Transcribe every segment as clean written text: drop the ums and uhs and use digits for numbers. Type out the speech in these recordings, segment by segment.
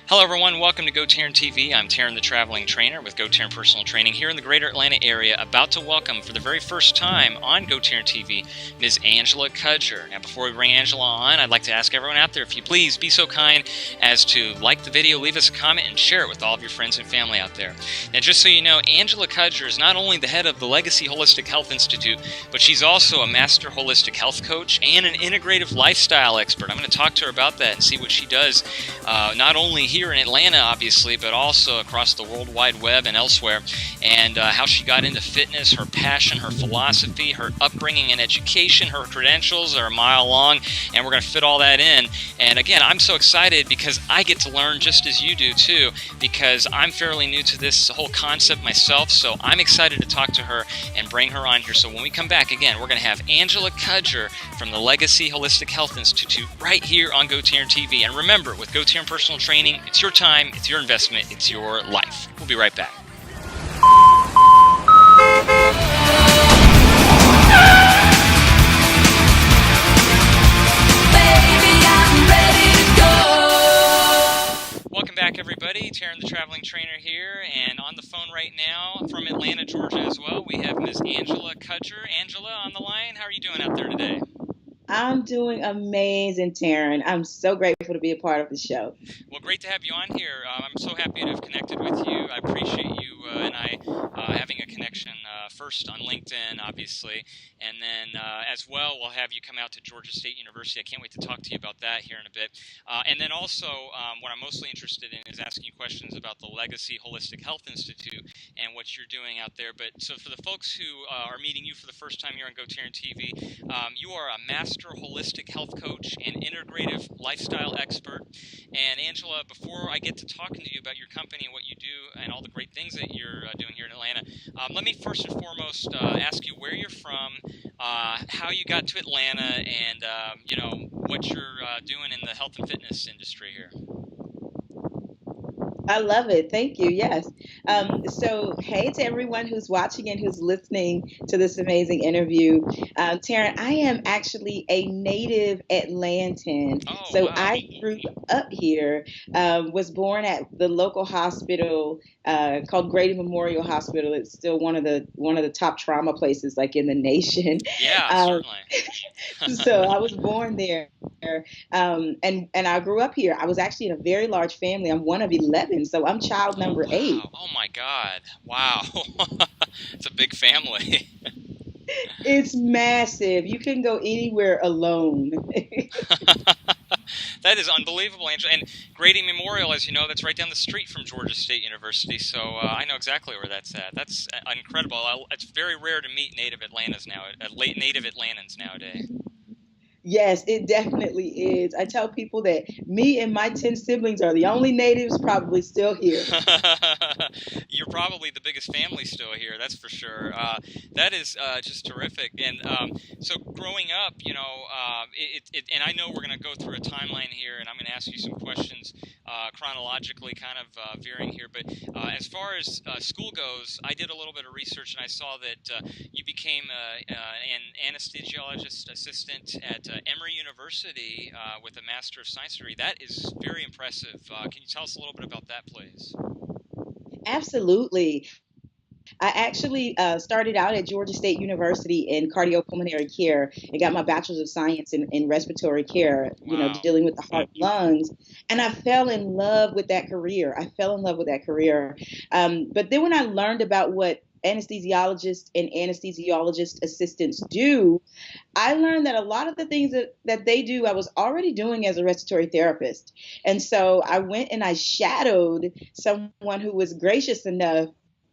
Hello everyone, welcome to GoTarryn TV. I'm Taryn the Traveling Trainer with GoTarryn Personal Training here in the greater Atlanta area, about to welcome for the very first time on GoTarryn TV, Ms. Angela Cudger. Now before we bring Angela on, I'd like to ask everyone out there, if you please be so kind as to like the video, leave us a comment, and share it with all of your friends and family out there. Now just so you know, Angela Cudger is not only the head of the Legacy Holistic Health Institute, but she's also a Master Holistic Health Coach and an integrative lifestyle expert. I'm going to talk to her about that and see what she does, not only here in Atlanta, obviously, but also across the World Wide Web and elsewhere, and how she got into fitness, her passion, her philosophy, her upbringing and education. Her credentials are a mile long, and we're going to fit all that in. And again, I'm so excited because I get to learn just as you do too, because I'm fairly new to this whole concept myself, so I'm excited to talk to her and bring her on here. So when we come back, again, we're going to have Angela Cudger from the Legacy Holistic Health Institute right here on GoTarryn TV. And remember, with GoTarryn Personal Training, it's your time, it's your investment, it's your life. We'll be right back. Welcome back, everybody. Taryn the Traveling Trainer here, and on the phone right now from Atlanta, Georgia as well, we have Ms. Angela Cudger. Angela on the line. How are you doing out there today? I'm doing amazing, Taryn. I'm so grateful to be a part of the show. Well, great to have you on here. I'm so happy to have connected with you. I appreciate you and I having a connection first on LinkedIn, obviously, and then as well, we'll have you come out to Georgia State University. I can't wait to talk to you about that here in a bit. And then also, what I'm mostly interested in is asking you questions about the Legacy Holistic Health Institute and what you're doing out there. But so for the folks who are meeting you for the first time here on GoTarryn TV, you are a Master Holistic Health Coach and integrative lifestyle expert. And Angela, before I get to talking to you about your company and what you do and all the great things that you're doing here in Atlanta, let me first and foremost ask you where you're from, how you got to Atlanta, and what you're doing in the health and fitness industry here. I love it. Thank you. Yes. So, hey to everyone who's watching and who's listening to this amazing interview. Taryn, I am actually a native Atlantan. Oh, wow. I grew up here, was born at the local hospital called Grady Memorial Hospital. It's still one of the top trauma places like in the nation. Yeah, certainly. So I was born there. And I grew up here. I was actually in a very large family. I'm one of 11, so I'm child number 8. Oh my God. Wow. It's a big family. It's massive. You can go anywhere alone. That is unbelievable, Angela. And Grady Memorial, as you know, that's right down the street from Georgia State University, so I know exactly where that's at. That's incredible. It's very rare to meet native Atlantans nowadays. Yes, it definitely is. I tell people that me and my 10 siblings are the only natives probably still here. You're probably the biggest family still here, that's for sure. That is just terrific. And so growing up, and I know we're going to go through a timeline here, and I'm going to ask you some questions chronologically, kind of veering here. But as far as school goes, I did a little bit of research, and I saw that you became an anesthesiologist assistant at Emory University with a Master of Science degree. That is very impressive. Can you tell us a little bit about that, please? Absolutely. I actually started out at Georgia State University in cardiopulmonary care and got my bachelor's of science in respiratory care, Wow. Dealing with the heart and lungs. And I fell in love with that career. But then when I learned about what anesthesiologists and anesthesiologist assistants do, I learned that a lot of the things that they do, I was already doing as a respiratory therapist. And so I went and I shadowed someone who was gracious enough,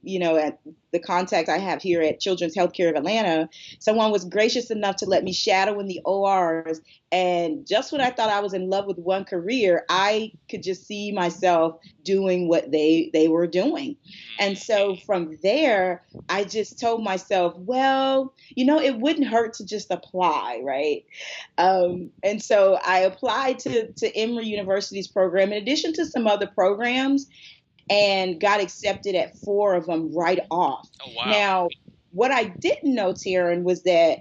at the contact I have here at Children's Healthcare of Atlanta, someone was gracious enough to let me shadow in the ORs. And just when I thought I was in love with one career, I could just see myself doing what they were doing. And so from there, I just told myself, well, it wouldn't hurt to just apply, right? And so I applied to Emory University's program in addition to some other programs, and got accepted at 4 of them right off. Oh, wow. Now, What I didn't know, Taryn, was that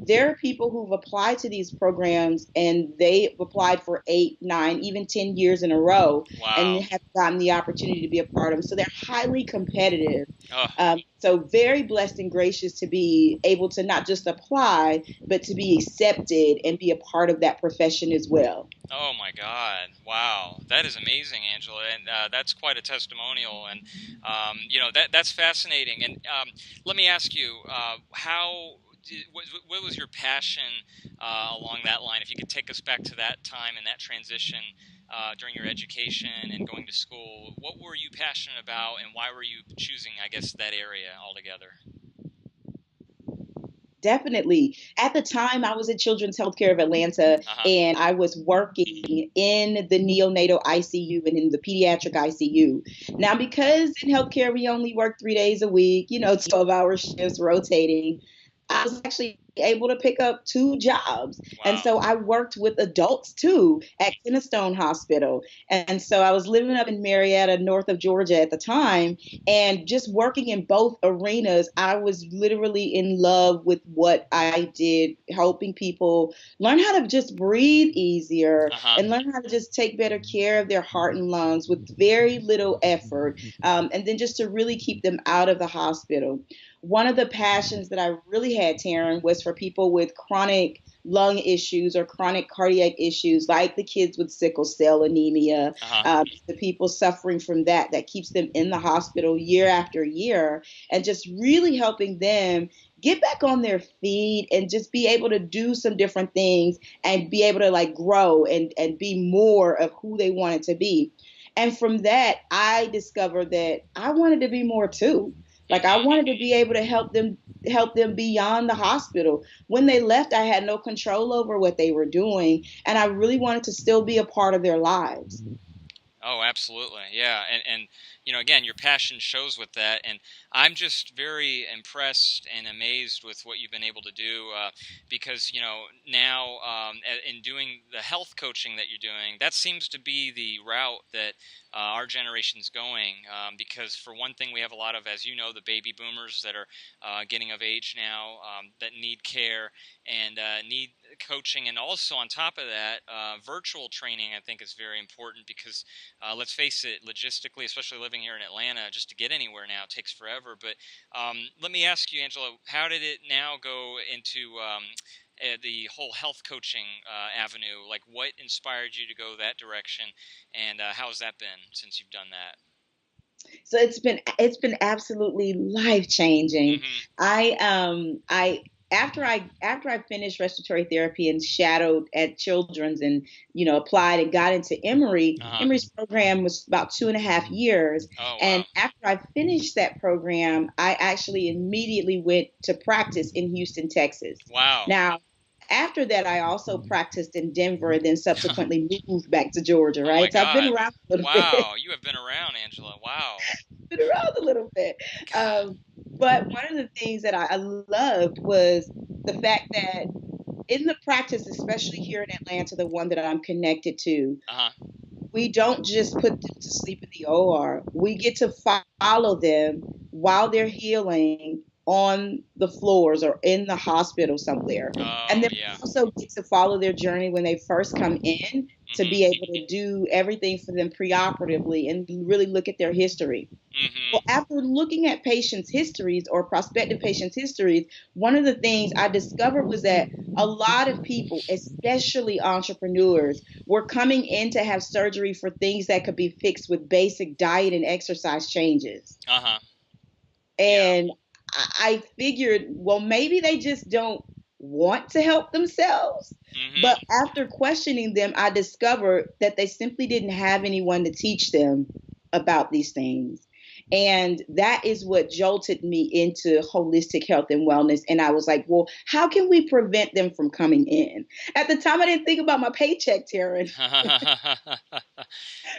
there are people who've applied to these programs and they applied for 8, 9, even 10 years in a row and Wow. have gotten the opportunity to be a part of them. So they're highly competitive. Oh, So very blessed and gracious to be able to not just apply, but to be accepted and be a part of that profession as well. oh my God! Wow, that is amazing, Angela, and that's quite a testimonial. And that's fascinating. And let me ask you, what was your passion along that line? If you could take us back to that time and that transition during your education and going to school, what were you passionate about, and why were you choosing, I guess, that area altogether? Definitely. At the time, I was at Children's Healthcare of Atlanta, Uh-huh. and I was working in the neonatal ICU and in the pediatric ICU. Now, because in healthcare we only work 3 days a week, 12-hour shifts rotating, I was actually able to pick up 2 jobs. And Wow. so I worked with adults too at Kennestone Hospital. And so I was living up in Marietta, north of Georgia at the time, and just working in both arenas. I was literally in love with what I did, helping people learn how to just breathe easier Uh-huh. and learn how to just take better care of their heart and lungs with very little effort. And then just to really keep them out of the hospital. One of the passions that I really had, Taryn, was for people with chronic lung issues or chronic cardiac issues, like the kids with sickle cell anemia, Uh-huh. the people suffering from that keeps them in the hospital year after year, and just really helping them get back on their feet and just be able to do some different things and be able to like grow and be more of who they wanted to be. And from that, I discovered that I wanted to be more too. Like I Mm-hmm. wanted to be able to help them beyond the hospital. When they left, I had no control over what they were doing, and I really wanted to still be a part of their lives. Oh, absolutely. Yeah. And again, your passion shows with that. And I'm just very impressed and amazed with what you've been able to do because, now in doing the health coaching that you're doing, that seems to be the route that our generation's going. Because, for one thing, we have a lot of, as you know, the baby boomers that are getting of age now that need care and need coaching. And also, on top of that, virtual training, I think, is very important because let's face it, logistically, especially living here in Atlanta, just to get anywhere now takes forever. But let me ask you, Angela, how did it now go into the whole health coaching avenue? Like, what inspired you to go that direction, and how's that been since you've done that? So it's been absolutely life changing. Mm-hmm. I after I finished respiratory therapy and shadowed at Children's and applied and got into Emory. Uh-huh. Emory's program was about 2.5 years, Oh, wow. and after I finished that program, I actually immediately went to practice in Houston, Texas. Wow. Now, after that, I also practiced in Denver and then subsequently moved back to Georgia, Oh, my right? So I've been God. around a little bit. Wow. You have been around, Angela. Wow. Been around a little bit. God. But one of the things that I loved was the fact that in the practice, especially here in Atlanta, the one that I'm connected to, Uh-huh. we don't just put them to sleep in the OR. We get to follow them while they're healing on the floors or in the hospital somewhere. And Oh, then we yeah. also get to follow their journey when they first come in to be Mm-hmm. able to do everything for them preoperatively and really look at their history. Well, Mm-hmm. after looking at patients' histories or prospective patients' histories, one of the things I discovered was that a lot of people, especially entrepreneurs, were coming in to have surgery for things that could be fixed with basic diet and exercise changes. Uh-huh. Yeah. And I figured, well, maybe they just don't want to help themselves. But Mm-hmm. after questioning them, I discovered that they simply didn't have anyone to teach them about these things. And that is what jolted me into holistic health and wellness. And I was like, well, how can we prevent them from coming in? At the time, I didn't think about my paycheck, Taryn.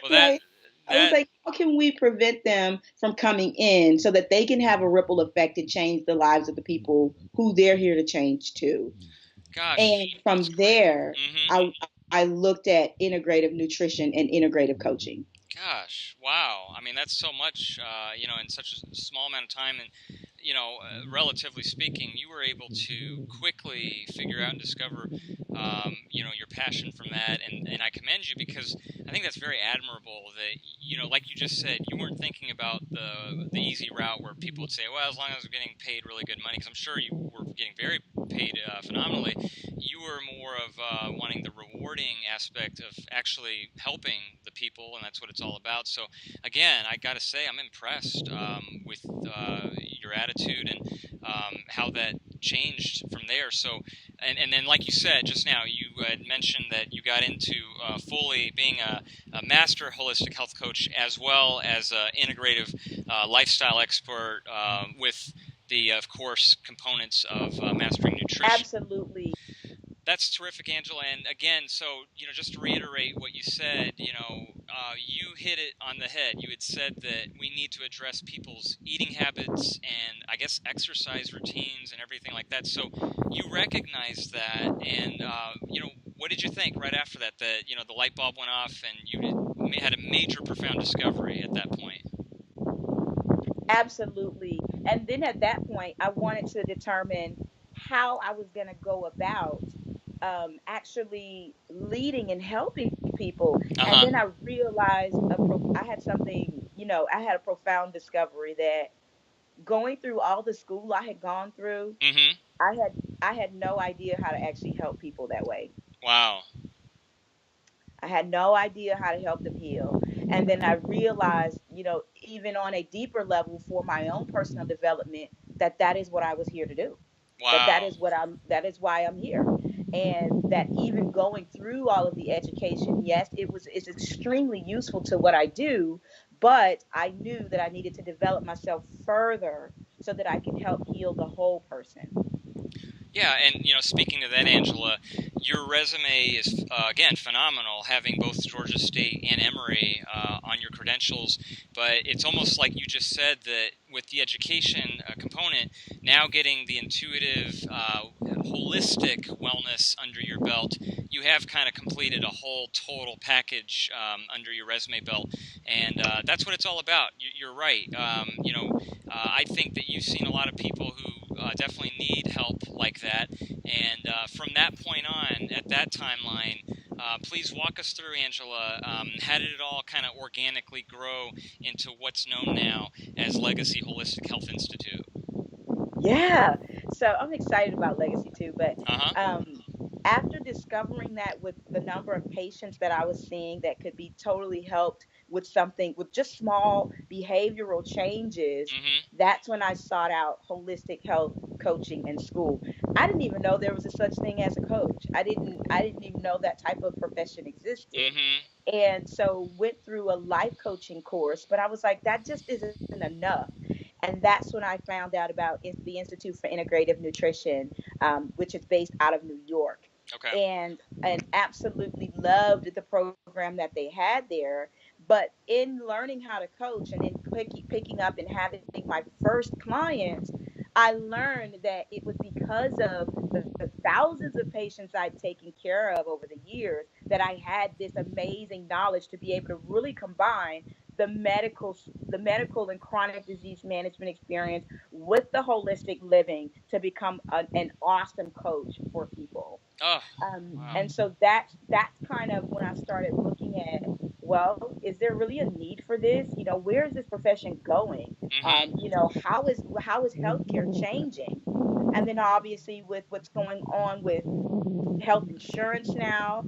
Well, that Right. I was that like, how can we prevent them from coming in so that they can have a ripple effect and change the lives of the people who they're here to change too? And gosh, that's from great. there, Mm-hmm. I looked at integrative nutrition and integrative coaching. Gosh, wow. I mean, that's so much, in such a small amount of time. And relatively speaking, you were able to quickly figure out and discover, your passion from that, and I commend you because I think that's very admirable that, like you just said, you weren't thinking about the easy route where people would say, well, as long as I'm getting paid really good money, because I'm sure you were getting very paid phenomenally, you were more of wanting the rewarding aspect of actually helping the people, and that's what it's all about. So again, I got to say, I'm impressed with your attitude and how that changed from there. So, and then, like you said just now, you had mentioned that you got into fully being a master holistic health coach as well as an integrative lifestyle expert with the, of course, components of mastering nutrition. Absolutely. That's terrific, Angela. And again, so, just to reiterate what you said, you hit it on the head. You had said that we need to address people's eating habits and, I guess, exercise routines and everything like that. So you recognized that, and, what did you think right after that? That, the light bulb went off and you had a major, profound discovery at that point. Absolutely. And then at that point, I wanted to determine how I was going to go about actually leading and helping people. And Uh-huh. then I realized I had something, I had a profound discovery that going through all the school I had gone through, Mm-hmm. I had I had no idea how to actually help people that way. Wow. I had no idea how to help them heal. And then I realized, even on a deeper level for my own personal development, that is what I was here to do. Wow. That is why I'm here. And that even going through all of the education, yes, it's extremely useful to what I do, but I knew that I needed to develop myself further so that I can help heal the whole person. Yeah, and speaking of that, Angela, your resume is again phenomenal, having both Georgia State and Emory on your credentials. But it's almost like you just said that with the education component, now getting the intuitive, holistic wellness under your belt, you have kind of completed a whole total package under your resume belt, and that's what it's all about. You're right. I think that you've seen a lot of people who definitely need help like that. And from that point on, at that timeline, please walk us through, Angela. How did it all kind of organically grow into what's known now as Legacy Holistic Health Institute? Yeah. So I'm excited about legacy too, but Uh huh. after discovering that with the number of patients that I was seeing that could be totally helped with something with just small behavioral changes, Mm-hmm. that's when I sought out holistic health coaching in school. I didn't even know there was a such thing as a coach. I didn't even know that type of profession existed. Mm-hmm. And so went through a life coaching course, but I was like, that just isn't enough. And that's when I found out about the Institute for Integrative Nutrition, which is based out of New York, Okay. and absolutely loved the program that they had there. But in learning how to coach and then picking up and having my first clients, I learned that it was because of the thousands of patients I'd taken care of over the years that I had this amazing knowledge to be able to really combine the medical the medical and chronic disease management experience with the holistic living to become an awesome coach for people. Oh, wow. And so that's kind of when I started looking at, well, is there really a need for this? Where is this profession going? Mm-hmm. How is healthcare changing? And then obviously with what's going on with health insurance now,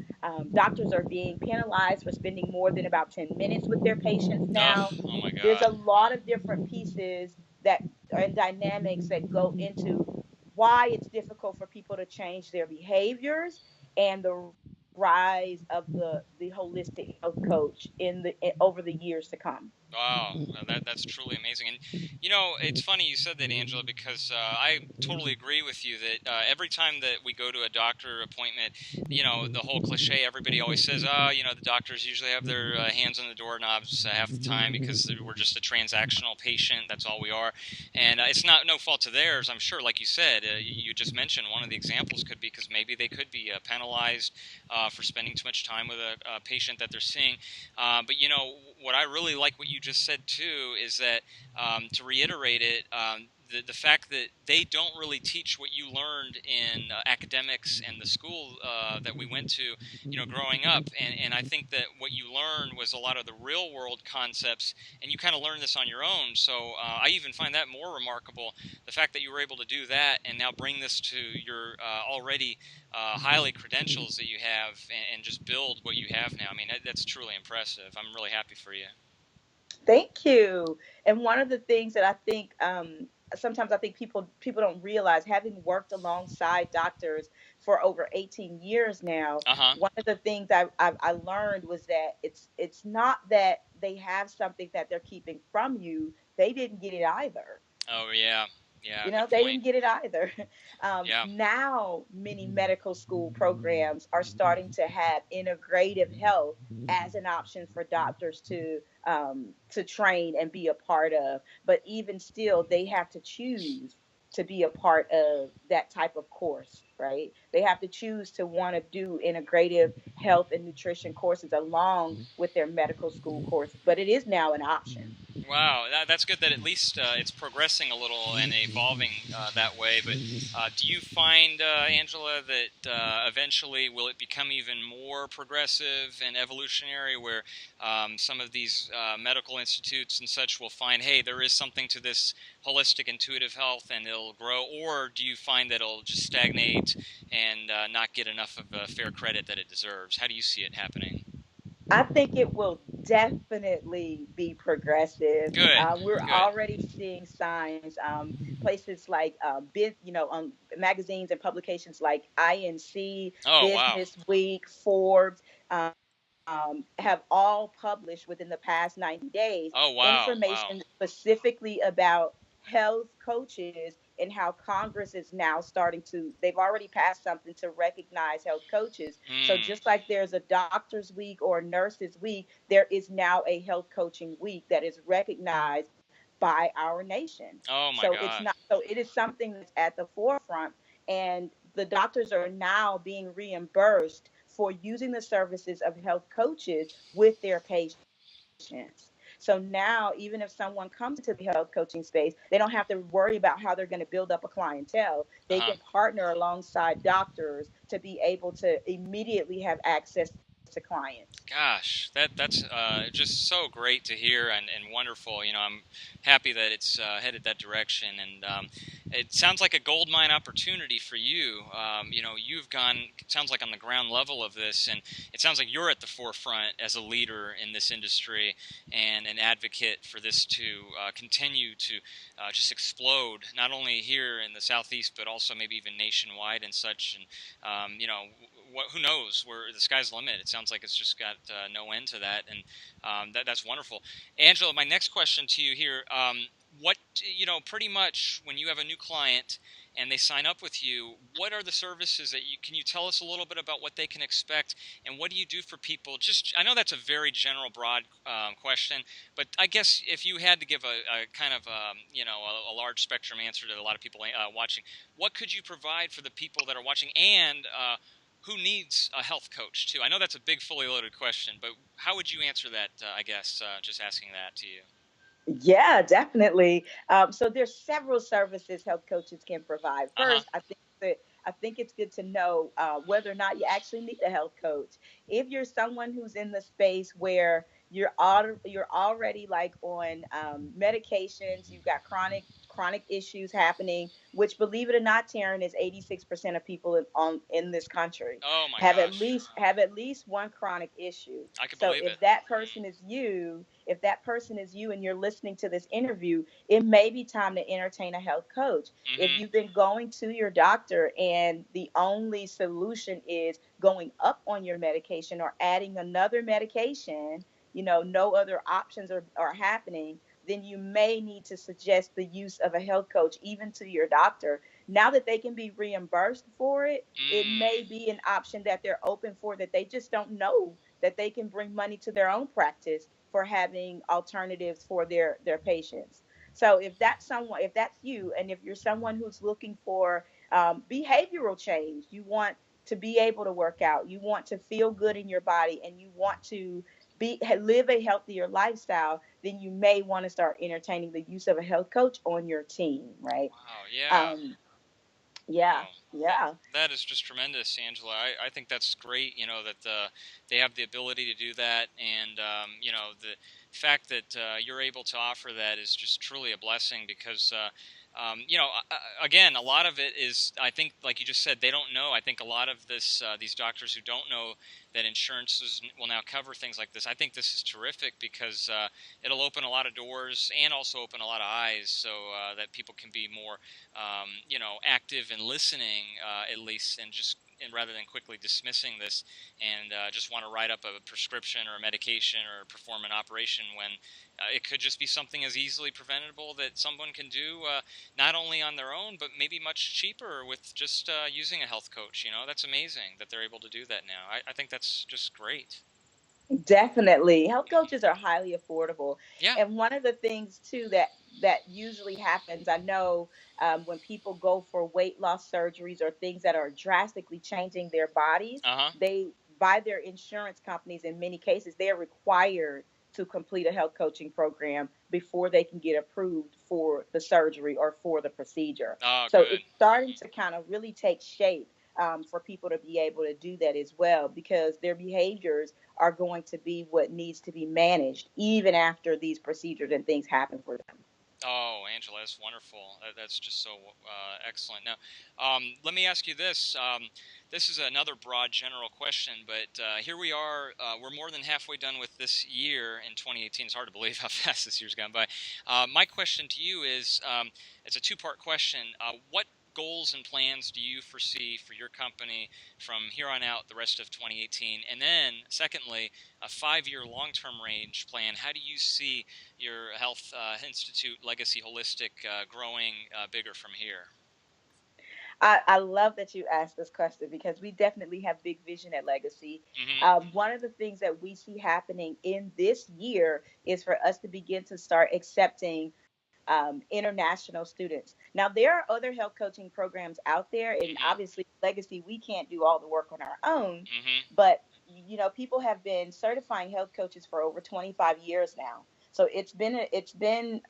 doctors are being penalized for spending more than about 10 minutes with their patients Oh, now. oh my There's God. a lot of different pieces that and dynamics that go into why it's difficult for people to change their behaviors and the rise of the holistic health coach over the years to come. Wow, that's truly amazing. And it's funny you said that, Angela, because I totally agree with you that every time that we go to a doctor appointment, the whole cliche everybody always says, oh, the doctors usually have their hands on the doorknobs half the time because we're just a transactional patient. That's all we are, and it's not no fault of theirs. I'm sure, like you said, you just mentioned one of the examples could be because maybe they could be penalized for spending too much time with a patient that they're seeing. But what I really like what you just said too is that to reiterate it, the fact that they don't really teach what you learned in academics and the school that we went to, growing up. And I think that what you learned was a lot of the real world concepts, and you kind of learned this on your own. So I even find that more remarkable, the fact that you were able to do that and now bring this to your already highly credentials that you have, and just build what you have now. I mean, that's truly impressive. I'm really happy for you. Thank you. And one of the things that I think sometimes I think people don't realize, having worked alongside doctors for over 18 years now, Uh-huh. one of the things I learned was that it's not that they have something that they're keeping from you. They didn't get it either. Oh, yeah. Yeah, good They point. didn't get it either. Yeah. Now, many medical school programs are starting to have integrative health as an option for doctors to train and be a part of. But even still, they have to choose to be a part of that type of course, right? They have to choose to want to do integrative health and nutrition courses along with their medical school courses. But it is now an option. Wow, that's good that at least it's progressing a little and evolving that way. But do you find, Angela, that eventually will it become even more progressive and evolutionary, where some of these medical institutes and such will find, hey, there is something to this holistic intuitive health, and it'll grow? Or do you find that it'll just stagnate and not get enough of a fair credit that it deserves? How do you see it happening? I think it will definitely be progressive. Good, We're good. already seeing signs. Places like magazines and publications like INC, Oh, wow. Business Week, Forbes. Have all published within the past 90 days Oh, wow, wow. information specifically about health coaches, and how Congress is now starting to, they've already passed something to recognize health coaches. So Hmm. just like there's a doctor's week or a nurse's week, there is now a health coaching week that is recognized by our nation. Oh my So it's God. not, so it is something that's at the forefront, and the doctors are now being reimbursed for using the services of health coaches with their patients. So now, even if someone comes into the health coaching space, they don't have to worry about how they're going to build up a clientele. They Uh-huh. can partner alongside doctors to be able to immediately have access to clients. Gosh, that's just so great to hear, and wonderful. I'm happy that it's headed that direction, and it sounds like a gold mine opportunity for you. You've gone, it sounds like, on the ground level of this, and it sounds like you're at the forefront as a leader in this industry and an advocate for this to continue to just explode, not only here in the Southeast, but also maybe even nationwide and such. And who knows where the sky's the limit? It sounds like it's just got no end to that, and that's wonderful. Angela, my next question to you here: what pretty much when you have a new client and they sign up with you, what are the services that can you tell us a little bit about what they can expect, and what do you do for people? Just, I know that's a very general, broad question, but I guess if you had to give a kind of a large spectrum answer to a lot of people watching, what could you provide for the people that are watching, and who needs a health coach too? I know that's a big, fully loaded question, but how would you answer that? I guess just asking that to you. Yeah, definitely. So there's several services health coaches can provide. Uh huh. First, I think it's good to know whether or not you actually need a health coach. If you're someone who's in the space where you're already like on medications, you've got chronic issues happening, which, believe it or not, Taryn, is 86% of people in this country Oh my have gosh, have at least one chronic issue. I could So believe if it. that person is you, if that person is you and you're listening to this interview, it may be time to entertain a health coach. If Mm-hmm. you've been going to your doctor and the only solution is going up on your medication or adding another medication, no other options are happening, then you may need to suggest the use of a health coach, even to your doctor. Now that they can be reimbursed for it, it may Mm. be an option that they're open for, that they just don't know that they can bring money to their own practice for having alternatives for their patients. So if that's you, and if you're someone who's looking for behavioral change, you want to be able to work out, you want to feel good in your body, and you want to live a healthier lifestyle, then you may want to start entertaining the use of a health coach on your team, right? Wow, yeah. Um, yeah, Oh, that yeah. that is just tremendous, Angela. I think that's great. That they have the ability to do that, and the fact that you're able to offer that is just truly a blessing. Because again, a lot of it is, I think, like you just said, they don't know. I think a lot of these doctors who don't know that insurances will now cover things like this. I think this is terrific because it'll open a lot of doors and also open a lot of eyes, so that people can be more active and listening, at least, and rather than quickly dismissing this and just want to write up a prescription or a medication or perform an operation when it could just be something as easily preventable that someone can do, not only on their own, but maybe much cheaper with just using a health coach. That's amazing that they're able to do that now. I think that's just great. Definitely. Health coaches are highly affordable. Yeah. And one of the things too that usually happens, I know, when people go for weight loss surgeries or things that are drastically changing their bodies, Uh-huh. they by their insurance companies in many cases, they are required to complete a health coaching program before they can get approved for the surgery or for the procedure. Oh, So good. it's starting to kind of really take shape, for people to be able to do that as well, because their behaviors are going to be what needs to be managed even after these procedures and things happen for them. Oh, Angela, that's wonderful. That's just so excellent. Now, let me ask you this. This is another broad, general question, but here we are. We're more than halfway done with this year in 2018. It's hard to believe how fast this year's gone by. My question to you is, it's a two-part question. What goals and plans do you foresee for your company from here on out the rest of 2018? And then, secondly, a 5-year long-term range plan. How do you see your health institute, Legacy Holistic, growing bigger from here? I love that you asked this question because we definitely have big vision at Legacy. Mm-hmm. One of the things that we see happening in this year is for us to begin to start accepting international students. Now, there are other health coaching programs out there, and Mm-hmm. obviously, Legacy, we can't do all the work on our own, Mm-hmm. but people have been certifying health coaches for over 25 years now. So it's been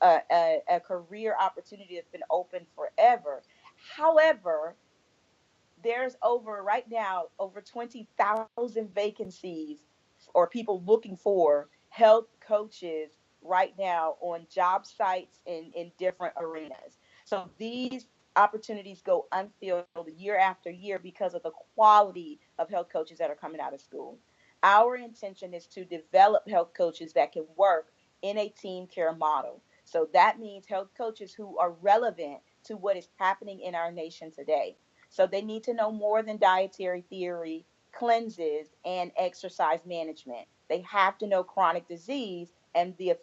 a career opportunity that's been open forever. However, there's over right now over 20,000 vacancies or people looking for health coaches right now on job sites in different arenas. So these opportunities go unfilled year after year because of the quality of health coaches that are coming out of school. Our intention is to develop health coaches that can work in a team care model. So that means health coaches who are relevant to what is happening in our nation today. So they need to know more than dietary theory, cleanses, and exercise management. They have to know chronic disease and the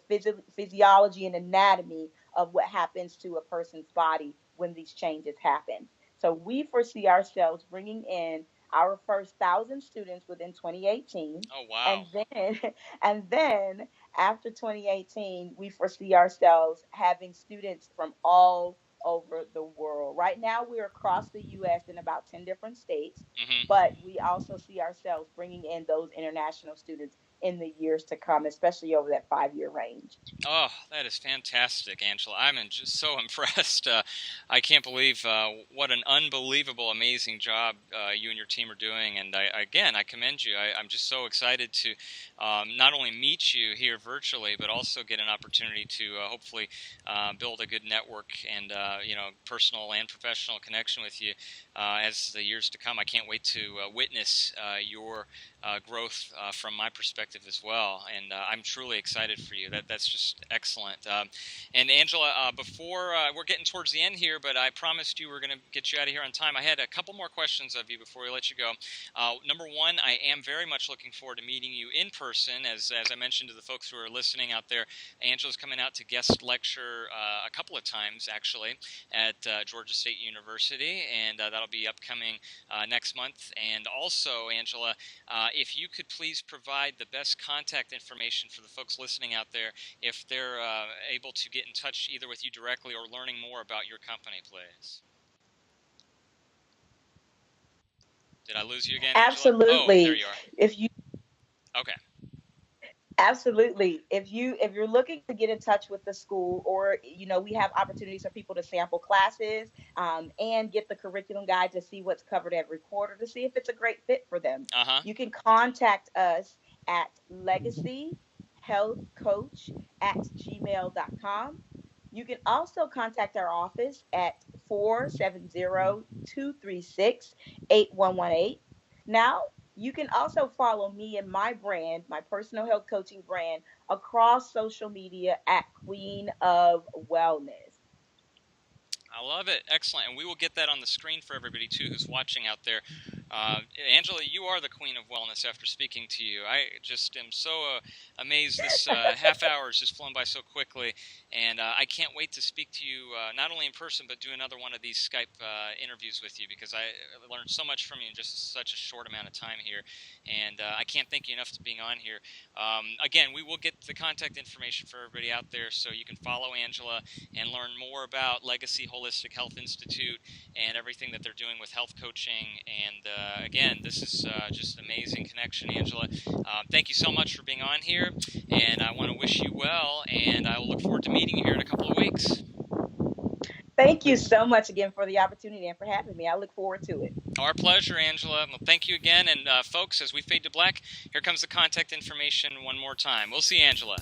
physiology and anatomy of what happens to a person's body when these changes happen. So we foresee ourselves bringing in our first 1,000 students within 2018, Oh, wow. and then and then after 2018, we foresee ourselves having students from all over the world. Right now, we're across the U.S. in about 10 different states, Mm-hmm. but we also see ourselves bringing in those international students in the years to come, especially over that 5-year range. Oh, that is fantastic, Angela. Just so impressed. I can't believe what an unbelievable, amazing job you and your team are doing. And again, I commend you. I'm just so excited to not only meet you here virtually, but also get an opportunity to hopefully build a good network and personal and professional connection with you as the years to come. I can't wait to witness your growth from my perspective as well, and I'm truly excited for you. That's just excellent. And Angela, before we're getting towards the end here, but I promised you we're going to get you out of here on time. I had a couple more questions of you before we let you go. Number one, I am very much looking forward to meeting you in person. As I mentioned to the folks who are listening out there, Angela's coming out to guest lecture a couple of times actually at Georgia State University, and that'll be upcoming next month. And also, Angela, if you could please provide the best contact information for the folks listening out there, if they're able to get in touch either with you directly or learning more about your company, please. Did I lose you again, Angela? Oh, there Absolutely. you are. If you Okay. Absolutely. If you're looking to get in touch with the school, or we have opportunities for people to sample classes, and get the curriculum guide to see what's covered every quarter to see if it's a great fit for them. Uh-huh. You can contact us at legacyhealthcoach@gmail.com. You can also contact our office at 470-236-8118. Now, you can also follow me and my brand, my personal health coaching brand, across social media at Queen of Wellness. I love it. Excellent. And we will get that on the screen for everybody, too, who's watching out there. Angela, you are the queen of wellness after speaking to you. I just am so amazed. This half hour has just flown by so quickly. And I can't wait to speak to you, not only in person, but do another one of these Skype interviews with you, because I learned so much from you in just such a short amount of time here. And I can't thank you enough for being on here. Again, we will get the contact information for everybody out there, so you can follow Angela and learn more about Legacy Holistic Health Institute and everything that they're doing with health coaching. And again, this is just an amazing connection, Angela. Thank you so much for being on here, and I want to wish you well, and I will look forward to meeting you here in a couple of weeks. Thank you so much again for the opportunity and for having me. I look forward to it. Our pleasure, Angela. Well, thank you again. And folks, as we fade to black, here comes the contact information one more time. We'll see Angela.